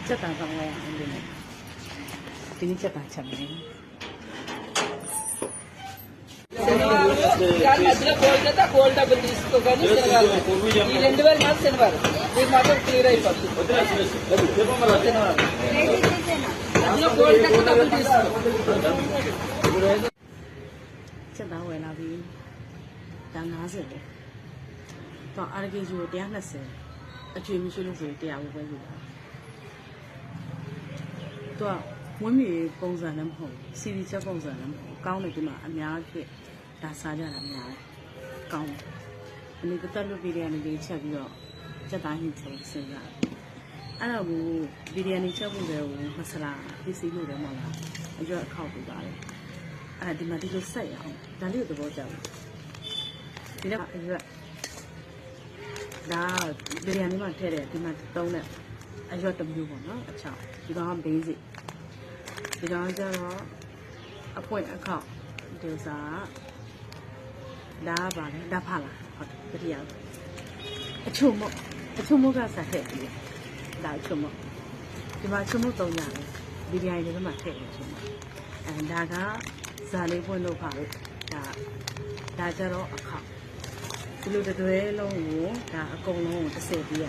ချက်တာကောင်းလိုက်အောင်ဒီနေ့ဒီနေ့ချက်တာချက်မယ် కానీ అసలు కోల్కతా కోల్డ్ డబ్బులు తీసుకో కానీ శనివారం ఈ 2000 మాత్రం శనివారం మీరు మాత్రం క్లియర్ అయిపోతుంది శనివారం అందులో కోల్కతా డబ్బులు తీసుకో ချက်သားဝယ်လာပြီဒါ90လေတော့ RKG ကို120အကျွေးမရှိလို့ဆို100ပဲယူတာတော့ဝင်းမီပုံစံလည်းမဟုတ် CD ချက်ပုံစံလည်းမဟုတ်ကောင်းတယ်ဒီမှာအများကြီးဒါစားကြတာများတယ်ကောင်းတယ်ဒီနေ့တက်လို့ဗီဒီယိုနေလေးချက်ပြီးတော့ချက်သားဟင်းချက်စဉ်းစားအဲ့တော့ဗီဒီယိုနေချက်ဖို့လည်းမဆလာပစ္စည်းလို့လည်းမဟုတ်လားအကျော်အခောက်ပြပါတယ်အဲ့ဒီမှာဒီလိုဆက်ရအောင်ဒါလေးကိုသဘောကျတယ်ဒီနေ့အရွက်ဒါဗီဒီယိုနေမှာထည့်တယ်ဒီမှာသုံးတဲ့အရွက်တစ်မျိုးပေါ့နော်အချောင်းဒီကောင်က basic ဒီကောင်ကျတော့အပွင့်အခောက်ဒီစားဒါပါလေဒါဖာလားဟုတ်တယ်တတိယအချုံမို့ကစားထည့်ပြီးဒါအချုံမို့ဒီမှာအချုံမို့သုံးရတယ်ဗီဒီယိုတွေမှာထည့်တယ်ချုံမို့ဒါကဇာလေးပွင့်လို့ပါလို့ဒါကျတော့အခောက်ဒီလိုတွဲလုံးကိုဒါအကုန်လုံးကို30ပြည့်ရ